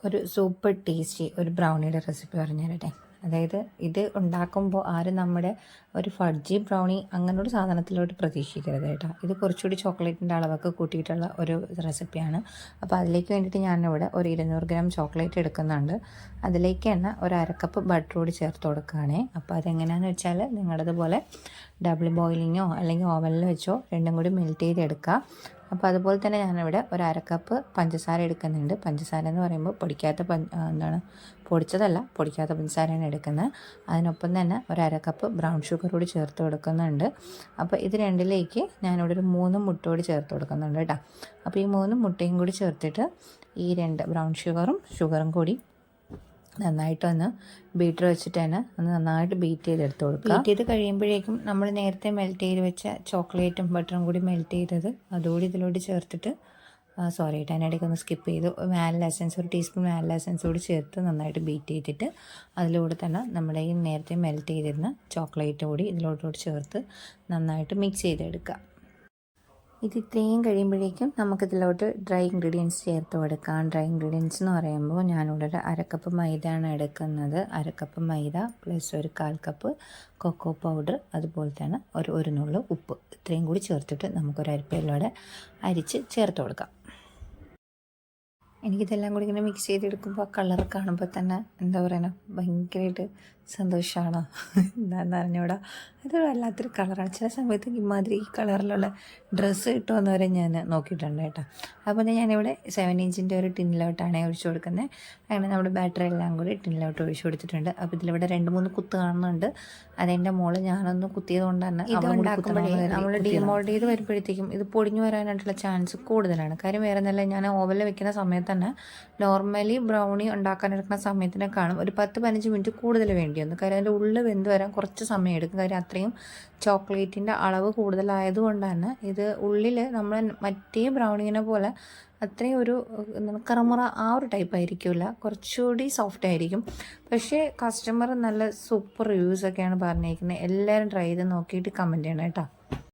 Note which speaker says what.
Speaker 1: ഒരു super tasty ഒരു ബ്രൗണിയുടെ recipe പറഞ്ഞു തരട്ടെ. അതായത് ഇത് ഉണ്ടാക്കുമ്പോൾ ആരും നമ്മുടെ ഒരു ഫഡ്ജി ബ്രൗണി അങ്ങനൊരു സാധനത്തിലോട്ട് പ്രതീക്ഷിക്കരുത് കേട്ടോ. ഇത് കുറച്ചുകൂടി ചോക്ലേറ്റിൻ്റെ അളവൊക്കെ കൂട്ടിയിട്ടുള്ള ഒരു റെസിപ്പിയാണ്. അപ്പോൾ അതിലേക്ക് വേണ്ടിയിട്ട് ഞാനിവിടെ ഒരു 200 ഗ്രാം ചോക്ലേറ്റ് എടുക്കുന്നുണ്ട്. അതിലേക്ക് തന്നെ ഒരു അരക്കപ്പ് ബട്ടർ കൂടി ചേർത്ത് കൊടുക്കുകയാണേ. അപ്പോൾ അതെങ്ങനെയാണെന്ന് വെച്ചാൽ നിങ്ങളുടേതുപോലെ ഡബിൾ ബോയിലിങ്ങോ അല്ലെങ്കിൽ ഓവനിൽ വെച്ചോ രണ്ടും കൂടി മെൽറ്റ് ചെയ്തെടുക്കുക. അപ്പോൾ അതുപോലെ തന്നെ ഞാനിവിടെ ഒരു അരക്കപ്പ് പഞ്ചസാര എടുക്കുന്നുണ്ട്. പഞ്ചസാര എന്ന് പറയുമ്പോൾ പൊടിച്ചതല്ല, പൊടിക്കാത്ത പഞ്ചസാരയാണ് എടുക്കുന്നത്. അതിനൊപ്പം തന്നെ ഒരു അരക്കപ്പ് ബ്രൗൺ ഷുഗർ കൂടി ചേർത്ത് കൊടുക്കുന്നുണ്ട്. അപ്പോൾ ഇത് രണ്ടിലേക്ക് ഞാനിവിടെ ഒരു 3 മുട്ട കൂടി ചേർത്ത് കൊടുക്കുന്നുണ്ട് കേട്ടോ. അപ്പോൾ ഈ 3 മുട്ടയും കൂടി ചേർത്തിട്ട് ഈ 2 ബ്രൗൺ ഷുഗറും കൂടി നന്നായിട്ടൊന്ന് ബീറ്റർ വെച്ചിട്ട് തന്നെ ഒന്ന് നന്നായിട്ട് ബീറ്റ് ചെയ്തെടുത്ത് കൊടുക്കുക. ബീറ്റ് ചെയ്ത് കഴിയുമ്പോഴേക്കും നമ്മൾ നേരത്തെ മെൽറ്റ് ചെയ്ത് വെച്ച ചോക്ലേറ്റും ബട്ടറും കൂടി മെൽറ്റ് ചെയ്തത് അതുകൂടി ഇതിലോട്ട് ചേർത്തിട്ട് അതിനിടയ്ക്ക് ഒന്ന് സ്കിപ്പ് ചെയ്തു. വാനില എസൻസ് ഒരു ടീസ്പൂൺ വാനില എസൻസ് കൂടി ചേർത്ത് നന്നായിട്ട് ബീറ്റ് ചെയ്തിട്ട് അതിലൂടെ തന്നെ നമ്മുടെ ഈ നേരത്തെ മെൽറ്റ് ചെയ്തിരുന്ന ചോക്ലേറ്റ് കൂടി ഇതിലോട്ട് ചേർത്ത് നന്നായിട്ട് മിക്സ് ചെയ്തെടുക്കുക. ഇത് ഇത്രയും കഴിയുമ്പോഴേക്കും നമുക്കിതിലോട്ട് ഡ്രൈ ഇൻഗ്രീഡിയൻസ് ചേർത്ത് കൊടുക്കാം. ഡ്രൈ ഇൻഗ്രീഡിയൻസ് എന്ന് പറയുമ്പോൾ ഞാനിവിടെ ഒരു അരക്കപ്പ് മൈദയാണ് എടുക്കുന്നത്. അരക്കപ്പ് മൈദ പ്ലസ് ഒരു 1/4 കപ്പ് കൊക്കോ പൗഡർ, അതുപോലെ തന്നെ ഒരു നുള്ളു ഉപ്പ്, ഇത്രയും കൂടി ചേർത്തിട്ട് നമുക്കൊരു അരിപ്പയിലൂടെ അരിച്ച് ചേർത്ത് കൊടുക്കാം. എനിക്കിതെല്ലാം കൂടി ഇങ്ങനെ മിക്സ് ചെയ്തെടുക്കുമ്പോൾ ആ കളർ കാണുമ്പോൾ തന്നെ എന്താ പറയുക, ഭയങ്കരമായിട്ട് സന്തോഷമാണോ എന്താണെന്ന് അറിഞ്ഞൂടാ. അത് വല്ലാത്തൊരു കളറാണ്. ചില സമയത്ത് ഇമാതിരി ഈ കളറിലുള്ള ഡ്രസ്സ് കിട്ടുമെന്ന് വരെ ഞാൻ നോക്കിയിട്ടുണ്ട് കേട്ടോ. അപ്പോൾ ഞാനിവിടെ 7 ഇഞ്ചിൻ്റെ ഒരു ടിന്നിലോട്ടാണ് ഒഴിച്ചു കൊടുക്കുന്നത്. അങ്ങനെ നമ്മുടെ ബാറ്ററി എല്ലാം കൂടി ടിന്നിലോട്ട് ഒഴിച്ചു കൊടുത്തിട്ടുണ്ട്. അപ്പോൾ ഇതിലിവിടെ 2-3 കുത്ത് കാണുന്നുണ്ട്. അതെൻ്റെ മോള് ഞാനൊന്ന് കുത്തിയത് കൊണ്ട് തന്നെ ഇത് ഉണ്ടാക്കുമ്പോഴേ നമ്മൾ ഡീമോൾഡ് ചെയ്ത് വരുമ്പോഴത്തേക്കും ഇത് പൊടിഞ്ഞു വരാനായിട്ടുള്ള ചാൻസ് കൂടുതലാണ്. കാര്യം വേറെ ഒന്നല്ല, ഞാൻ ഓവനിൽ വെക്കുന്ന സമയത്ത് തന്നെ നോർമലി ബ്രൗണി ഉണ്ടാക്കാനെടുക്കുന്ന സമയത്തിനെ കാണും ഒരു 10-15 മിനിറ്റ് കൂടുതൽ വേണ്ടി വന്നു. കാര്യം അതിൻ്റെ ഉള്ളിൽ വെന്ത് വരാൻ കുറച്ച് സമയം എടുക്കും. കാര്യം അത്രയും ചോക്ലേറ്റിൻ്റെ അളവ് കൂടുതലായതുകൊണ്ട് തന്നെ ഇത് ഉള്ളിൽ നമ്മൾ മറ്റേ ബ്രൗണിനെ പോലെ അത്രയും ഒരു കറമുറ ആ ഒരു ടൈപ്പ് ആയിരിക്കില്ല, കുറച്ചുകൂടി സോഫ്റ്റ് ആയിരിക്കും. പക്ഷേ കസ്റ്റമർ നല്ല സൂപ്പർ റിവ്യൂസൊക്കെയാണ് പറഞ്ഞിരിക്കുന്നത്. എല്ലാവരും ട്രൈ ചെയ്ത് നോക്കിയിട്ട് കമൻറ്റ് ചെയ്യണം കേട്ടോ.